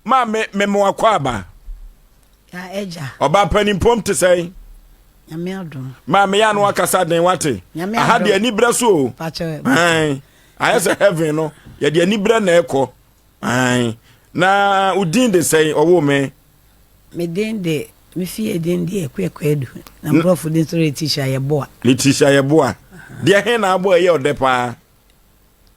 ma me mo akwaba ya eja oba panimpom te say nyame adom ma me ya no akasa den wate aha de ani bra so ai ayese heaven no ya de ani bra na ekọ ai na udin de say owo me den de me fie den de ekwekwedu na mbrofo den so Letitia yeboa de he na abo ye odepa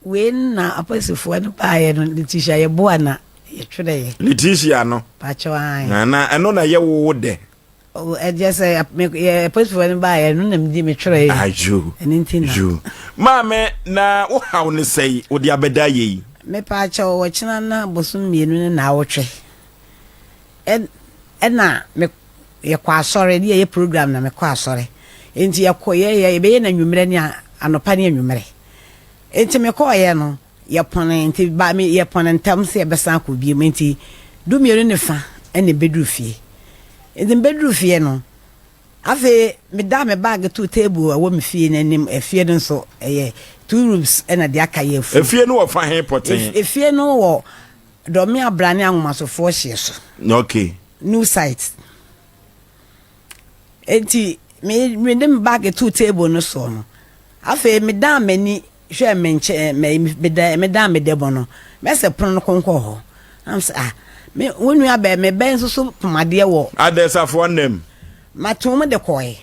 we na aposifo no pa ye no Letitia yeboa na ye twere ye Letitia no pacho ai na eno na ye wo de oh e just say aposifo no ba ye no na mdi me twere ye aju enintina ju ma me na wo haw ne sei wo de abeda ye me pacho wo china na bosum mienu na awotwe na me ye kwa sore ye program na me kwa sore enti ye koye be ye na nwumere ni anopa ni nwumere enti me koye no ye pon enti ba me ye pon ntam se ye besan ko bi enti du mienu ne fa ene bedru fie enti bedru fie no afi me da me bag to table a wo me fie na nim efie no so ye 2 rooms ena de aka ye fu efie no wo fa hen poten efie no wo do me abrane anwomasofo hye so okay new site enti me dem bag to table no so no afi me da mani hwe me nche me da me debo no me se pon no konko ho am say me wonu aba me ben so pomade wo adesafo nem matum de koy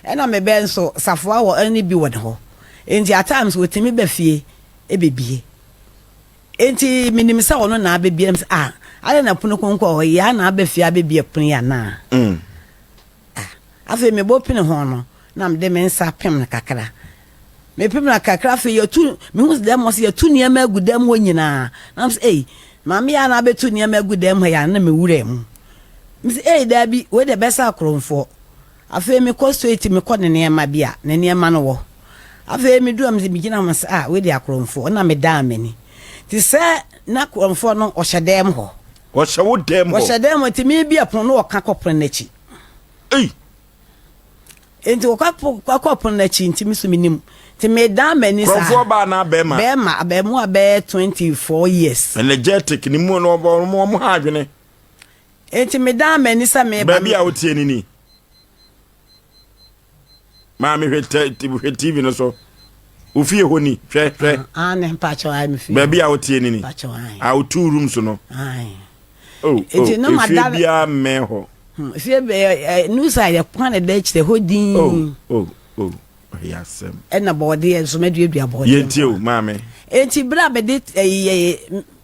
ena me ben so safo wo ani bi wo de ho enti at times wotimi ba fie e bebie enti minim sa wono na bebie am say ale na pono konko ho ya na aba fie abebie pono ya na afi me bo pene ho no na me de me nsa pem na kakra me pem na kakra fe yetu me hu dem mo se yetu ne ma agudam ho nyina na say mama ya na betu ne ma agudam ho ya na me wura mu me say da bi we de besa akromfo afi me ko straight me ko ne ma bia ne ma no wo afi me du am se bigina am say we de akromfo na me da amani ti se na akromfo no o hyedem ho o hyewo dem ho o hyedem ti me bia pon no o ka kopon na chi enti o ka kopon na chi enti miso minim ti me da amani sa krofo ba na bema abemu abe 24 years energetic ni mu no mo ha adwene enti me da amani sa me ba bia o tie ni ma me hwe TV no so o fie honi hwe ne pacho ai me fie ba bia o tie ni pacho ai a o 2 rooms no ai enti no madam bia me ho fie be new side kwan de chite hodin Asem ena body so meduadua body yenti o mame enti bra be de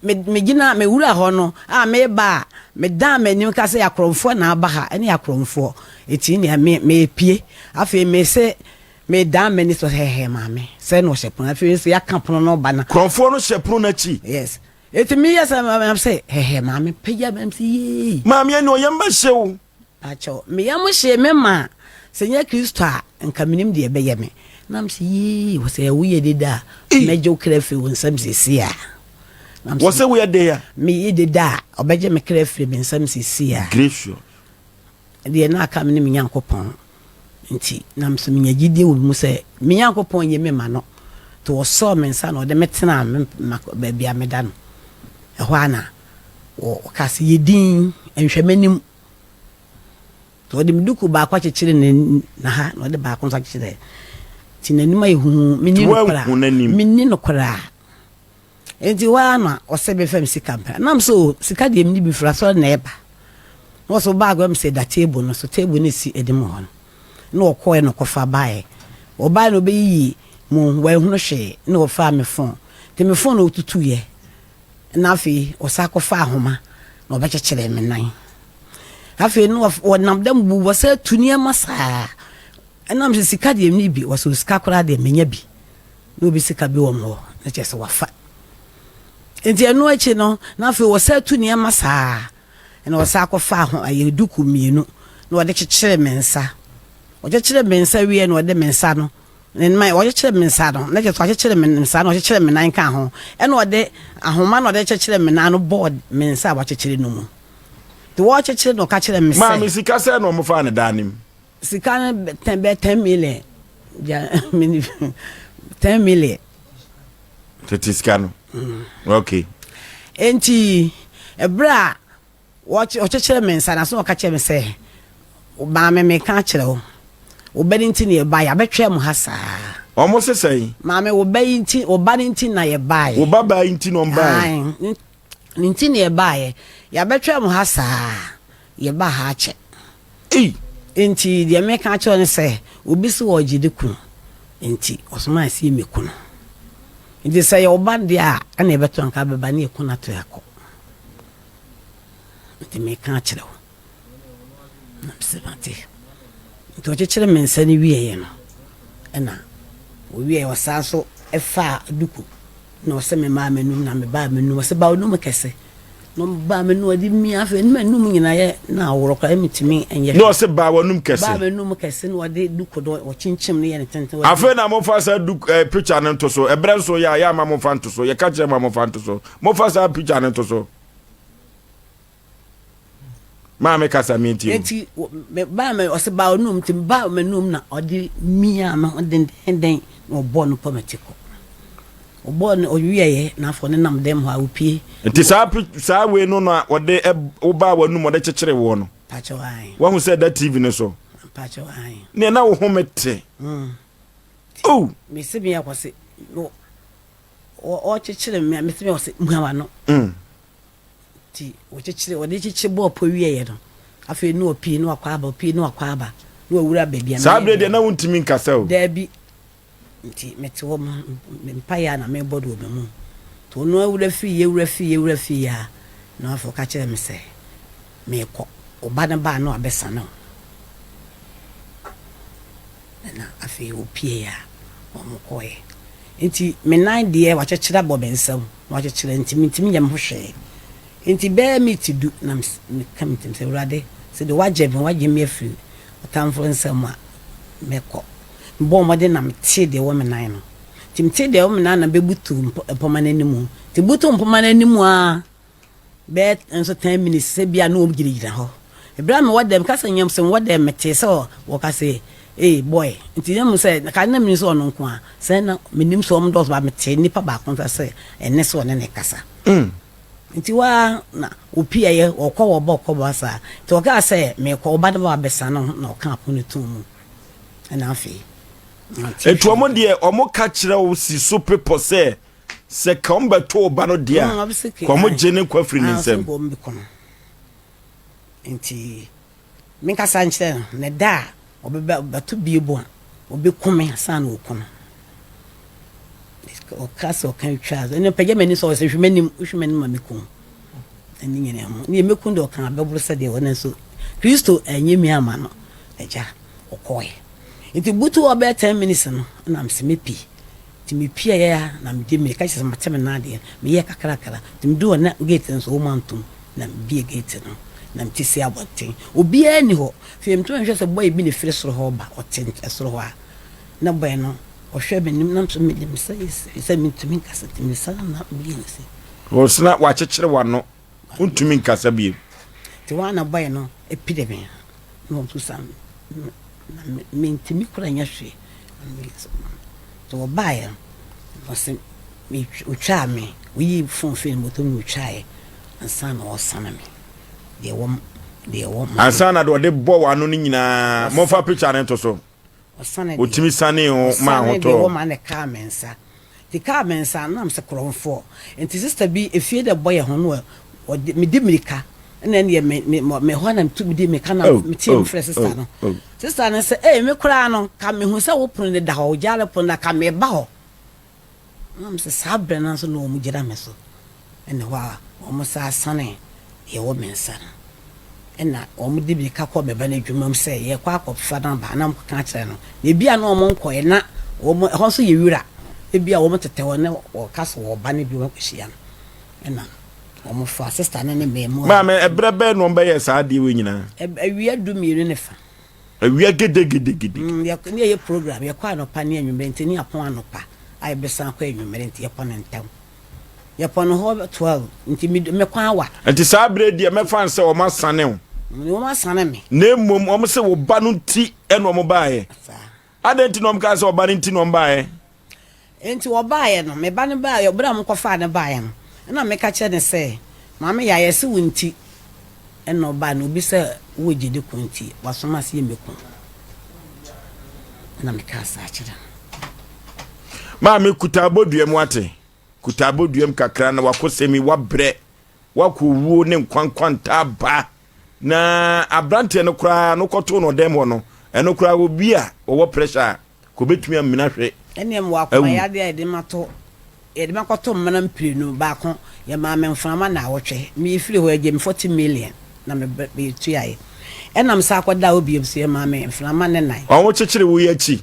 me gina me wura ho no me ba me da manim ka se yakromfo na aba ha ene yakromfo eti ne me pie afi me se me da mani so hehe mame se no shepon afi se yakapono no ba na kromfo no shepon na chi yes eti me yes am say hehe mame peja am si mame no yamba hyew acho me yam hye me ma senya Kristo a nka minim de beye me nam si wo se wo ye de da mejo krefe wo nsam sisi a wo se wo ye de ya me ye de da obeje me krefe me nsam sisi a gracious de na aka me ne Nyankopon nti nam so me nyagide wo mu se me Nyankopon ye me ma no to wo so me nsa no de metena ba bia me da no e ho ana wo ka se yedin enhwemanim to de mduku ba kwa chechire na ha no de ba kwa chechire ti nanima ehu minni no kora enti wa na osebe fam sika mpa nam so sika de mni bi fra so na eba no so ba gwa mse da table no so table ni si edim ho no okoe no kofa bae o ba no be yi mu wa ehunu hwe no fa me phone te me phone no tutu ye na fi o sa kofa ahoma no ba chechire me nan afi no wonam dam bu wo sa tunia masa enam se sika de mni bi wo so sika kora de menya bi no bi sika bi wo mo na chese wafa enti enu achi no na afi wo sa tunia masa ena wo sa kofa ho aye duku mienu no wo de chechire mensa wo chechire mensa wie no wo de mensa no nma wo chechire mensa no na chese wo chechire mensa no wo chechire menan ka ho ena wo de ahoma no de chechire menan no board mensa wo chechire no mu to watch it no catch them say mama sika say no mo fa ne danim sika 10 million ja 10 million tetiskano okay enti ebra watch ochechere me nsa na so o ka che me say ba me ka kire wo obedi nti na ye ba ya betwe mu hasa omo se say ma me obedi nti obani nti na ye ba ye obaba nti no ba nti na ye ba ye ya betwe mu hasa ye ba ha che nti de me ka kire ne say obi se wo gide ku nti osoma asi me ku no nti say oban dia na e beto nka beba na e ku na to yakọ nti me ka kire wo na msebante to chechere mensa ni wiye no na wiye wasaso efa duku na wose me ma menum na me ba menum wose ba onum kese no ba menum odi mi afa ni menum nyina ye na aworo kwa emitimi enye no wose ba onum kese ba menum kese no odi duku do o chinchim ne ye ne tente afa na mo fa sa duku picture ne to so ebre so ya ma mo fa nto so ye ka kire ma mo fa nto so mo fa sa picture ne to so ma me kasa mi nti enti ba me wose ba onum tim ba menum na odi mi ama den no bo no pometiko obo no owieye na afọ ne nam dem ha opie nti sa we no na ode oba wanum ode chekere wo no pacho ai wa hu say that TV ne so pacho ai ne na wo homete oh me se bia kwase no o chekere me se bia kwase muhawa no ti o chekere ode chekere bo po wieye no afi no opie no akwa aba no awura babia sa bre de na wuntimi nkasa o da bi nti meti wo mpaya na me bodo obe mu to no awura fi ya na afọ ka kire me se me kọ oba na ba no abesa no na afi opie ya omo koye nti me nan de wa chechira bo bensam wa chechira ntimi yam hwehwe nti be mi ti du na me kam tim se urade se de waje me afiri otamfo nsam a me kọ bo mo de na mte de wo me nan no timte de wo me nan na bebutu mpomana ti butu mpomana animu a be enso 10 minutes se bia na obgirigina ho ebra me wadem kasa nyam se wadem mete se wo kase boy nti nyam se ka na mi so no nko a se na menim so mdos ba mete nipa ba konta se enne so ne kasa nti wa na opia ye okọ wo ba okọ ba sa ti o ka se me ko ba de ba besa no na o ka aponu tumu na afi etu omo de omo ka kire wo si so pepo se ka omba to oba no de a ko mo jene kwa free nsem nti minka sanche ne da obeba to biebo a obekome san okuno o kaso kan twa ene pege mani so se hwemanim ma mekum ani nyene ho ne mekum de o kan abebro se de wona so Kristo anyemi ama no eja okoye nti butu obe 10 minutes no na msemepi ti mepia ya na mde me ka chese mateme na de me ye kakrakara ti mdu na gate nso o mantum na mbie gate no na mtisi abotin obi ani ho fiem to nhwe se boy bi ne fire soro ho ba otin soro ho a na boy no o hwe benim na mso me dem se mitumi kasa ti me sala na bi ne se o sna wa chechire wa no untumi nkasa bi ti wa na boy no epidemi no to sam mentimi kura nya hwe to bae was me utwa me we phone film moto me utwae ansa na osana me de wom ansa do de bo wa no nyina mo fa picture ne to so osana de otimi sane o ma ho to de wo ma ne ka mensa ti ka mensa na mse kronfo enti sister bi efie de boy ho no me di mirika na ne me ho na mtu di me kana me team fresh sister no sister na say me kura no ka me hu se wo pon de da ho jale pon na ka me ba ho na mse sabre na so no mu gira me so ene wa o mo sa sane ye wo mensa ena o mu di bi ka ko be ba na dwumam se ye kwa akọfa na ba na ka kire no e bia na o mo nko ye na o mo ho so ye wura e bia o mo tete wo ne o ka so wo ba ne bi wo kwhia no ena omo fa sister na ne memo ma ebrebe no mbe yes ade we nyina awia du miru ne fa awia gede ya ne ye program ya kwa no pa ne anwumre ntini apon anopa ai besa kwa anwumre nti ya pon ntam ya pon ho 12 nti me kwa wa nti sa bredi me fan se o ma sane o ni o ma sane me na mom o mo se wo ba no nti eno o mo baaye ade nti no mka se o ba no nti no mbaaye nti wo baaye no me ba ne baaye obra mo kwa fa ne baaye no na me ka che ne se mama ya yesi wunti eno ba no bi se wo gide kunti wasoma se yemeku na mekasa akira maame kutaboduam wate kutaboduam kakra na wakosemi wabre wakuwu ne nkwankwanta ba na abrante no kura no koto no dem no eno kura obi a wo pressure ko betumi amina hwe enem wakoma ya de mato de makoto mmana mpire no ba ko ya maame mfama na awotwe mi firi ho agye 40 million na me tuaye enam sa akoda obi ebse maame mfama ne nan wo chechire wo yachi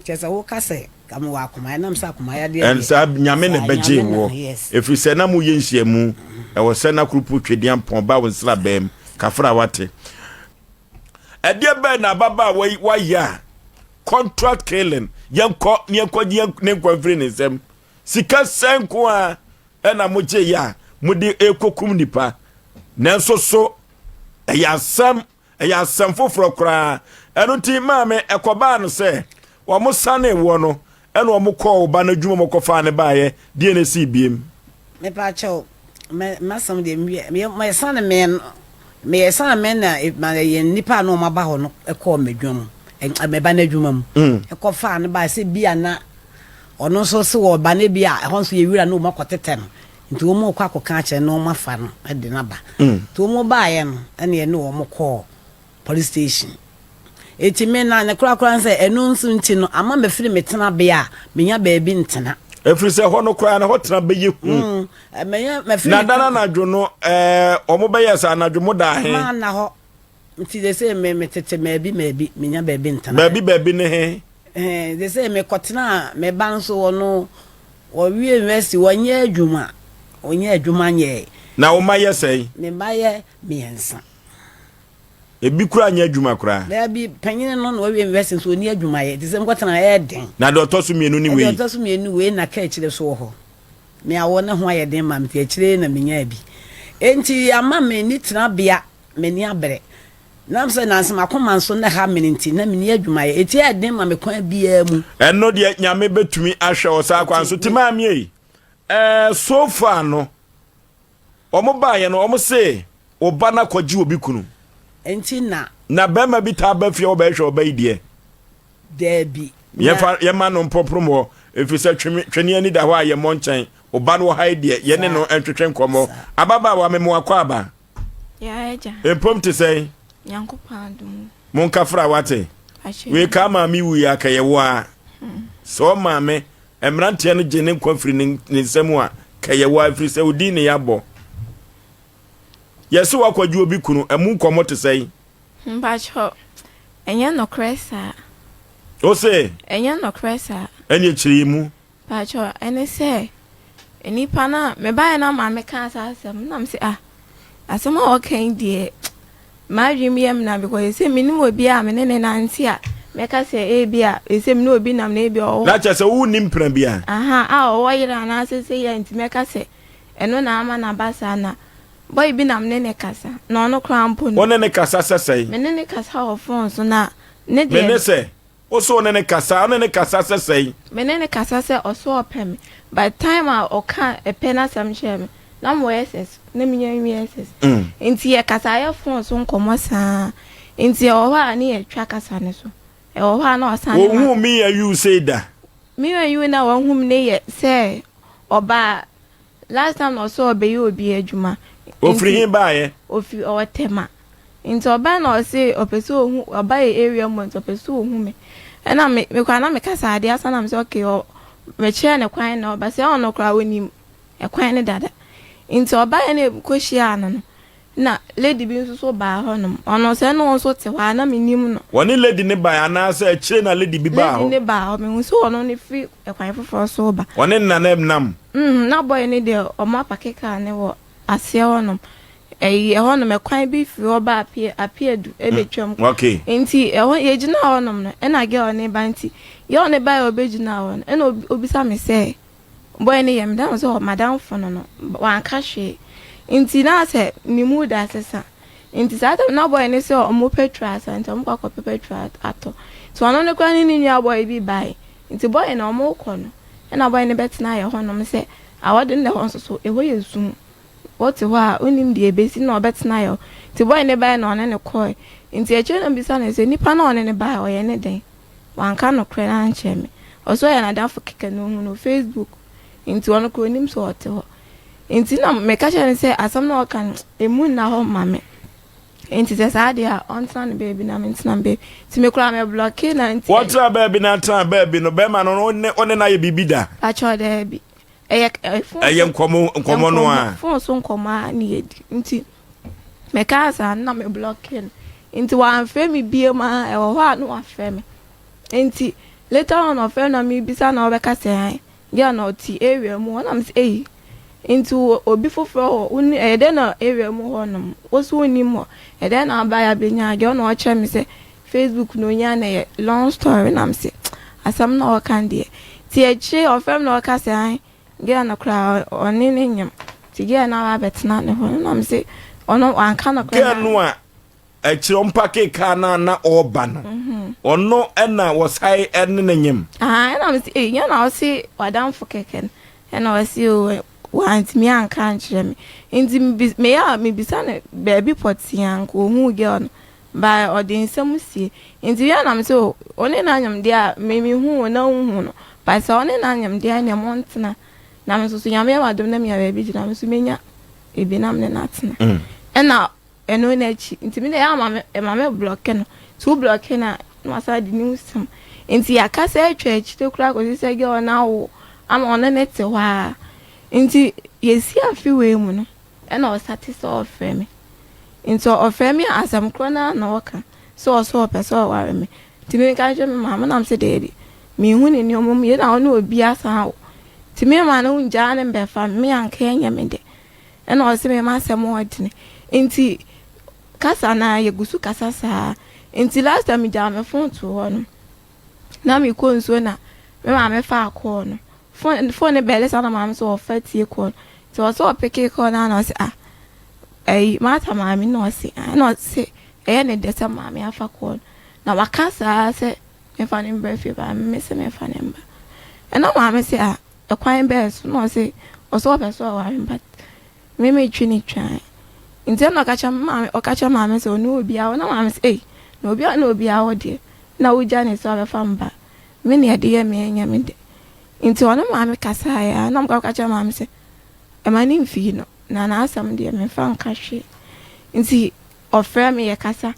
chesa wo kase kam wakoma enam sa akoma ya de en sa nyame ne beje wo efiri se na mu yenhia mu e wo se na krupu twedian pon ba wo nsla bam kafra wate ede be na baba wa ya contract killing yanko ne kwafri ne sem sika senko a ena moje ya mudi ekokum nipa nanso so Asem foforo kra eno ti maame ekoba no se wo mo sane wo no eno wo mo ko ba na dwuma mo kofa ne baaye die na si biem me pa cho me some de me sane men na ye nipa no ma ba ho no eko medwum me ba na dwuma mu ekofa ne ba se bia na ono so se wo ba ne bia ho so ye wira no ma kotete no nti wo mo kwa akoka che no ma fa no de na ba to mo ba ye no ene ne wo mo call police station eti me na kura nse enu nsu nti no ama me firi metena bia menya baabi ntena efiri se ho no kura na ho tena be ye me firi na dana na dwo no omo be yes anadwo mo da he ma na ho nti de se me tete maabi menya baabi ntena baabi ne he de se me kotena me ban so wo no wo wi university wonye adwuma nye na wo maye sei me maye miensa ebi kura anya adwuma kura na bi panyin no no we invest so ni adwuma ye tisem kwatana eden na do to so mienu ni we do to so mienu we na ka kire so ho me awo ne ho ayeden mam ti kire na menya bi enti ama me ni tena bia me ni abere nam se na nsema koma so na ha minti na me ni adwuma ye eti eden ma me kwan bia mu eno de nyame betumi ahwe o sa kwan so ti maami yi so far no omo ba ye no omo se oba na kwaji obi kunu enti na bema bi ta ba fie oba hwe oba idie debi ye ma no mpopromo efise twene ani da ho aye monchan oba no ha idie ye ne no entwetwe nkomo ababa wa memo akwa aba ya eja empom te sei yankopandum mon kafra wate we ka ma mi wu ya ka ye wa so ma me emrante no gene kwafri ni nsemu a ka ye wa afri se odi ne yabo yesu wakwaji obi kunu emu nkomo te sei mbacho enye no kresa o se enye no kresa enye chiri mu bacho ene se enipa na me ba na ma me kan asem na me se asem o kan die ma dwim yem na because se minim obi a me ne na nti a me ka se bi a se me no obi nam na bi o na cha se wu nim pran bia o yira na se ye nti me ka se eno na ama na basa na boy bi nam ne kasa na ono krampo no one ne kasa sesei me ne kasa o phone so na ne de me ne se o so ne kasa one ne kasa sesei me ne kasa se o so opem by time a o ka e pena sam share na mo ss na me nya ss enti ye kasa ye phone so nkomo sa enti o ha ne ye twa kasa ne so e o ha na o san o hu me you say da me you na wo hu me ye se oba last time no so obe ye obi adwuma ofri hin baaye ofi o tema nti oba na o se opeso ohu oba e area mo nti opeso ohu me na me kwa na me kasa ade asa na me se okay o me che ne kwan na oba se ono kra woni e kwan ne dada nti oba e na koshia no na lady bi nso so ba ho no ono se no so te wa na me nim no woni lady ne ba ana se chire na lady bi ba ho lady ne ba ho me nso ono ne fi e kwan foforo so ba woni na nam na boy ne de o ma pakeka ne wo ase honom honom e kwan bi fi oba apiedu ebetwam okay enti ye gina honom no e na ge one ba nti ye one ba obegina hon e na obisa me se boy ne yem dan so madam fono no wan ka hwe enti na se ni mood asesa enti sa na boy ne se o mo petra sa enti o mo kwa petra ato so ono ne kwa ni nya boy bi bai enti boy na o mo kɔ no e na boy ne betina ye honom se awode ne hon so e ho yesum what wa unim de besi na obetena yo ti boy ne buy na ne koy nti e che na bisa na se nipa na ne buy o ye ne den wan ka no kre na nche me oso ya na da fo keke no Facebook nti ono ko nim so ote ho nti na me ka che se asam na o kan emu na ho mame nti se sa dia on san baby na me ntina baby ti me kura me block na nti what baby na tan baby no be ma no one na ye bibida a cho da bi eye nkomo no a phone so nkoma na ye nti me ka sa na me block nti wa anfe mi bie ma e wo ho a no afa me nti later on of na me bisa na obeka se ya na oti area mu na me say into obi foforo uni ede na area mu ho no woso oni mo ede na aba ya benya ge na o che me se Facebook no nya na long story na me se asam na o kan de ti echi ofem na o ka se ge na kra oni ne nyam ti ge na aba betena ne ho na me se ono an ka na kra ge no a SOMPA ke na oba no ono na wasai enne ne nyam na me se ya na o se wadam fo keken na o se o want me an kan kire me indi me ya me bisa na baby potian ko hu ge on ba odinsem sie indi ya na me so one na anyam dia me hu na hu no ba so one na anyam dia na montna na me so nyame wa dom na me ya baby na me so menya ebi na me na tena na eno na chi indi me ya ma me block no so block na wasa di news indi ya ka se atwa chi te kura ko se ge ona wo ama ona nete wa nti yesi afiwe mu no na o satisfy ofre me nti ofre me asam krona na waka so person ware me ti me ka je me mama na mse dedi me hu ni omum ye na ona obi asa ha ti me ma na unja na mbe fa me anka enya me de na o se me ma asem odine nti kasa na ye gusu kasa sa nti last time ja me phone to ho no na me ko nso na me ma me fa akọ no phone bele sana mama so ofati ko so so peke ko na say mata mama no say no say ne deta mama afa ko na wakasa say me fa nem brefi ba me say me fa nem ba na mama say e kwan be so no say o so person o wa but me twini twan nti na okacha mama say no obi a na mama say no obi a wo de na wo ja ne so be fa mba me ne de ye me nya me de nti ona mama kasa ya na mka kacha mama se e mani mfi no na asam de me fa nka hwe nti ofre me ye kasa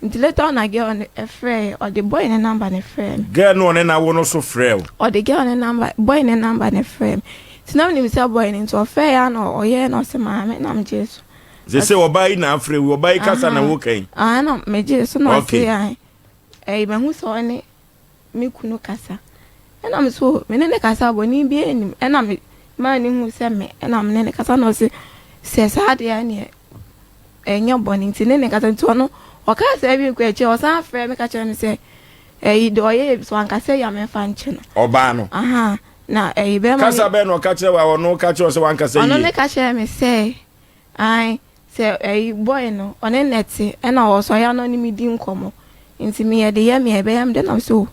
nti later on again on a frɛ or the boy ne number ne frɛ girl no ne na wo no so frɛ or the girl ne number boy ne number ne frɛ ti na me say boy ne nti ofre ya no oye no se mama na mje so ze se obai na frɛ wo obai kasa na wo kan na meje so no se ya me hu so ne me kunu kasa na me so me ne kasa boni bi enim na me ma ni hu se me na me ne kasa no se sa de ya ne enya boni ti ne kasa nti ono o ka se bi kwa eche o sa afre me ka che me se do ye so an kasa ya me fa nche no oba no na be ma kasa be no ka che wa ono ka che o se wan kasa yi ono ne ka che me se ai se boy no one neti na o so ya no ni mi di nkomo nti me ye de ye me be yam de na so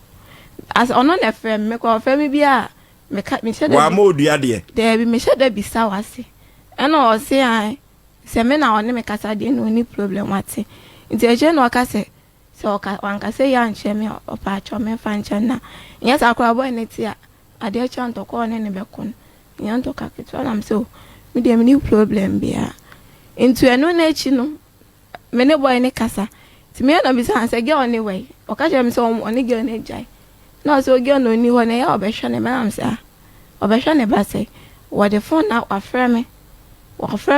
as ono na frem me ko frem bi a me shede wa ma odua de bi me shede bi sa wase na o se ai se me na one me kasa de no ni problem wate nti eje no ka se o ka wan ka se ya nche me o pa cho me fa nche na nya sa kwa boy neti a ade cho nto ko ne be kon nya nto ka ke to na me so me de me ni problem bi a nti eno na echi no me ne boy ne kasa ti me na bi sa se ge on way o ka je me so on ne ge na jai no so ge no ni ho na ya obehwe ne ma am sa obehwe ne ba se wo de phone na wa frame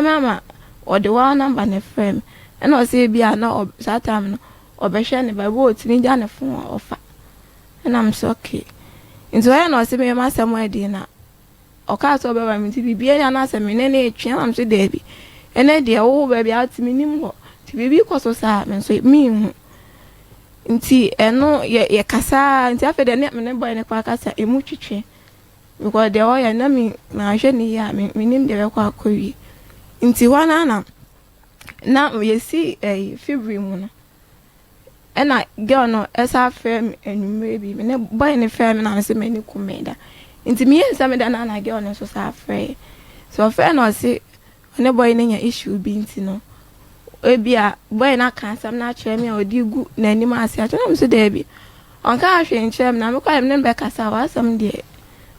ama o de wa number ne frame e no se bia na that time no obehwe ne ba bo ti ni ja ne phone ofa and I'm so okay nti wa no se me ma sam adi na o ka so be ba mi ti bibia ya na se me ne na etwe am so de bi ene de wo ba bia ti mi nim ho ti bibi ko so sa me so mi hu nti eno ye kasa nti afa de ne boy ne kwa kasa emu twetwe because de o ya na mi na hwe ni ya mi nim de be kwa akowi nti wana na ye si February mu no ena girl no esa frame enumere bi me ne boy ne frame na se me ni kumeda nti mi yensa me da na girl ne so sa frame so frame no se one boy na issue bi nti no ebia boy na kan sam na kyerɛ me odi gu na anim ase a kyerɛ me so da bi onka ahwe nkyerɛ me na me kwa me be kasa wa asam de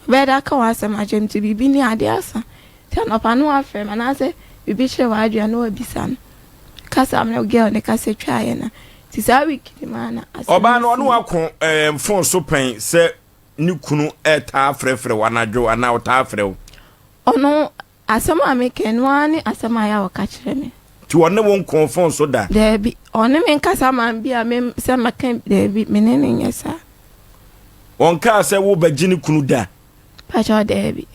be da ka wa asam agem ti bibi ni ade asa ti anopa no afrɛ me na se bibi kyerɛ wa adua na obisa no kasa me girl ne kasa twa ye na ti sa week di mana oba no ono akon phone so pen se ni kunu eta frefre wanadwo ana ota frɛ ono asam ameke no ani asam aya wa ka kyerɛ me ti wonne won confirm so da Debi one me nkasa man bia me se makan debi menene nyesa won ka se wo bagini kunu da pacho debi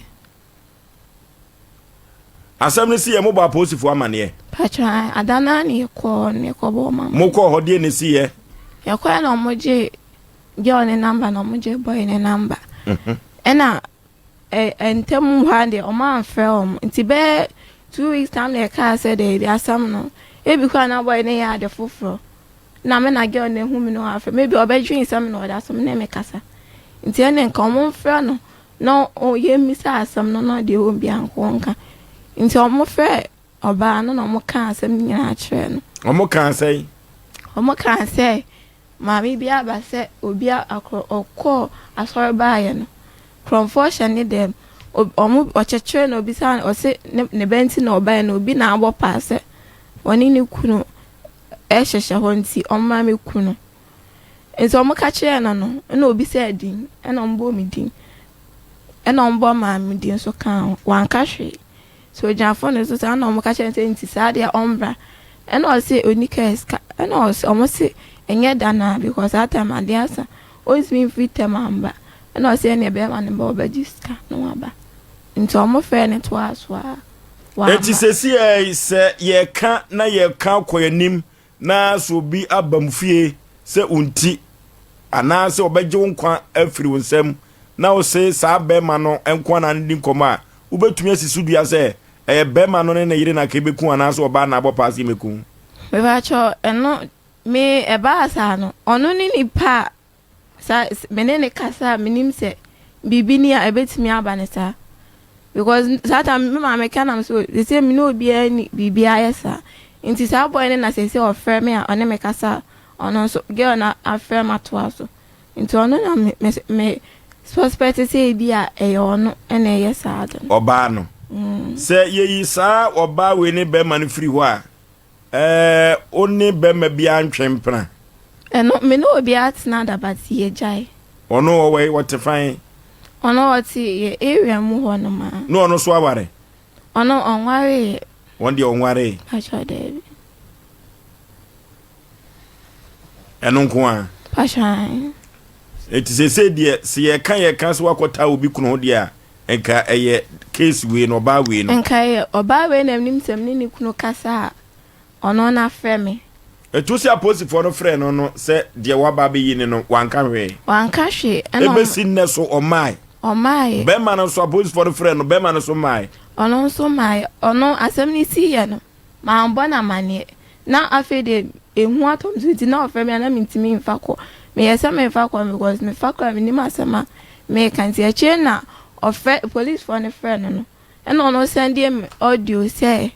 asam ne si ye mo ba posifo amane pacho adana ne ko bo mama mo ko hode ne si ye ya kwa na moje girl ne number na moje boy ne number ena entem hande o man frɛ nti be 2 weeks time they car said they asam no e bi kwa na boy ne ya de foforo na me na girl ne hu me no afa maybe obedwin sam no da som ne me kasa nti ene nka mo frɛ no o ye mi sa asam no de o bia nko nka nti o mo frɛ oba no mo ka asam nyina kyerɛ no o mo ka say mami bia ba se obi akọ asọrọ ba ye no confusion ni dem omu ochechire na obi sa o se ne benti na oba na obi na agbo paase woni ni kunu ehhehhe ho nti omma me kunu enso omu ka kire na no na obi sa din na ombo mi din na ombo ma mi din so kan wan ka hwe so jafo ne so sa na omu ka kire nti sa dia ombra na o se onika eska na o se omu se enye dana because that time adiasa always me free time amba na o se ne be ma ne ba obajiska no aba nti omo fe ne to aswa wa eti sesi se ye ka na ye ka koyanim na so bi abamfie se unti ana se obeje wonkwa afiri wonsam na o se sa be ma no enko na ndi nkoma ubetumi asisu dua se be ma no ne na yire na ka beku ana se oba na abopase meku me ba cho eno me eba asa no ono ni nipa sa menene kasa minim se bibini a ebetimi aba ne sa because that time me mama can so they say me no be any bibia yesa nti sa boy ne na say offer me one me kasa ono so girl na affer matwa so nti ono na me suspect say bia e ono ene yesa adon oba no say ye sa oba we ne be man free ho a oni be ma bia ntwempra no me no bia tna da but ye jai ono we what fine ono oti ye area mu ho no ma no ono so aware ono onware won de onware acha David eno nko a pashan eti se de se ye kan so wakota obi kunu ho de a enka eye case we no ba we no enka ye oba we na nim sem ni kunu kasa ono na freme etu si aposi for no frɛ no se de waba be yi ne no wanka hwe eno ebesi ne so omai be man no so aposi for no frɛ no be man no so mai ono so mai ono asem ni si ye no ma mbo na mane na afede ehu atom zuti na ofrɛ me na mintimi mfa kɔ me yesa me mfa kɔ because me fa kɔ me ni masema me kan ti ache na ofrɛ police for no frɛ no eno ono send em audio say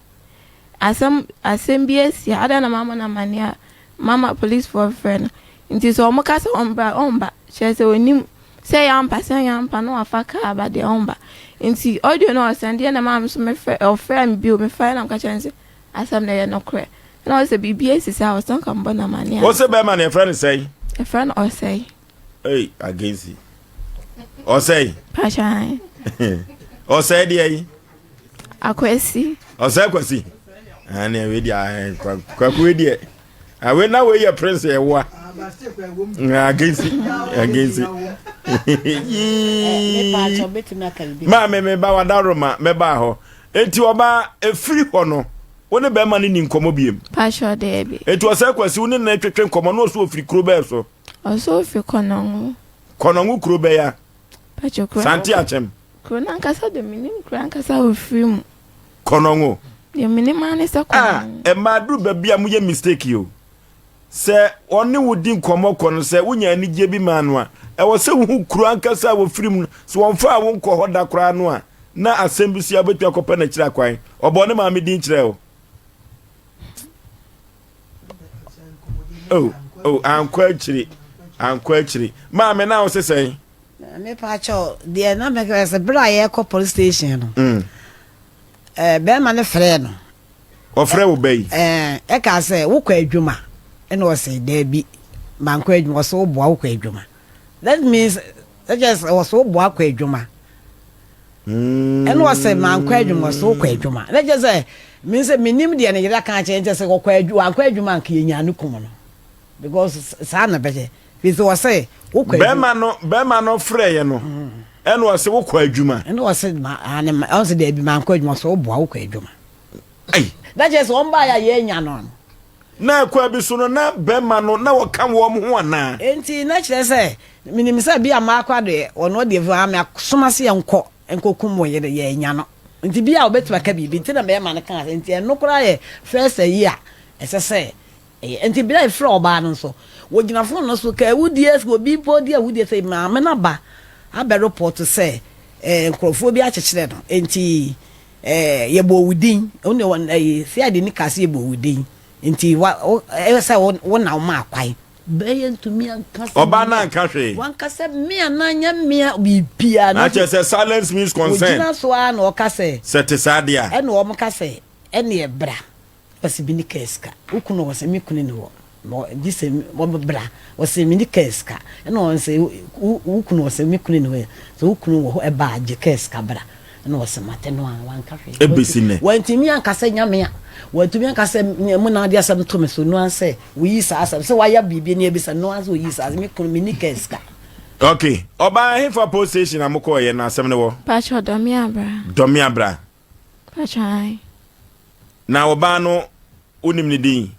asem bi esi ada na mama na mania mama police for friend nti so omukasa omba chese onim say yampa no afaka aba de omba nti audio no send na mama so me friend bi o me find am ka chance asem na ye no kre na say bibi esi sa o son kan bona mania o se be man e friend say a friend or say hey against it o say pashan o say dey akwesi o say akwesi ani we dia kwaku die awe na we ye prince e wa against ma me ba wadaro ma me ba ho enti oba efiri ho no woni be ma ni nkomo biem pasho de bi enti o se kwasi woni na twetwe nkomo no so ofiri kro be so o so ofiri konongu kro be ya pacho kro santi achem kro na nkasa de minim kro nkasa ofiri mu konongu ye minima ne se konongu e ma dru ba bia mu ye mistake yo se oni wudi nkomo kono se wunya anigye bi ma no a e wo se hu kru ankasa wo firim so won fa wo nko hoda kra no a na asem bi si abetu akopa na kira kwan obo ne ma me din kire o ankwa chiri ma me na o sesen me pa cho de na me ka se bra ye ko police station no be ma ne frɛ no o frɛ wo bɛyi e ka se wo kwa adwuma e no se da bi man kwa adwuma so wo boa wo kwa adwuma that means that just was so boa kwa adwuma e no se man kwa adwuma so wo kwa adwuma that just say means minim de na yira kan che se wo kwa adwuma nka yenya no kum no because sa na beje fi so say wo kwa be ma no frɛ ye no e no se wo kwa adwuma e no se ma on se da bi man kwa adwuma so wo boa wo kwa adwuma ai that just on ba ya yenya no na kwa bi so no na be ma no na wo kam wo ho ana enti na kire se minim se bia ma akwa de ono de va me soma se enko kum ye de ye nya no nti bia obetuma ka bibi nti na be ma ne kan enti eno kura ye first year ese enti bia ifra oba no so wo gina fon no so ka wudies go bi po dia wudies say ma me na ba abe report say nkrofo bi a chekire no enti ye bo wudin one won se ade ni kase ye bo wudin enti wa say wo na ma akwai beyen to me anka oba na anka hwe wan kase me ananya me bibia na che say silence means consent ojina so a na o kase sete sadia e na o mo kase e na e bra pasi bi ni keska ukuno wo se me kunu ni wo no dise mo bra wo se mi ni keska e na o se ukuno wo se me kunu ni wo so ukuno wo e ba je keska bra na wo se mate no wan ka hwe ebesine wantimi anka se nyame a wantumi anka se mo na dia sam to me so no anse wo yi sa asam se wa ya bibia ni ebisa no anse wo yi sa me kunu mi ni keska okay oba hefa post station amko ye na asem ne wo Pacho domi abra Pacho ai na oba no unim ni din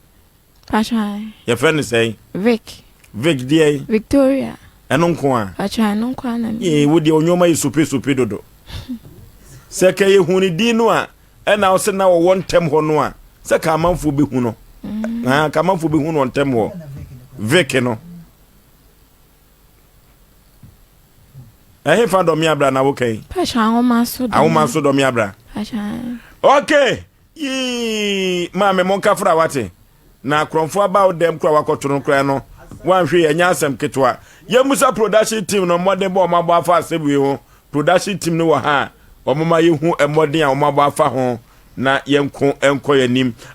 Pacho ai your friend say Vic die Victoria eno nko a Pacho ai no nko na ye wo de onyoma yi supe dodo seke ye huni din no a ena wo se na wo wontem ho no a seka amanfo be hu no ka amanfo be hu no wontem ho Vic no fa domi abra na wo kai Pacho awoma so domi abra Pacho okay yi ma me monka fra wate na kromfo aba odem kra wakotono kra no wanhwe ye nya asem ketwa ye musa production team no modern bo ma bo afa asebuye ho production team no wa ha omoma ye hu emodern a omaba afa ho na yenko enko yanim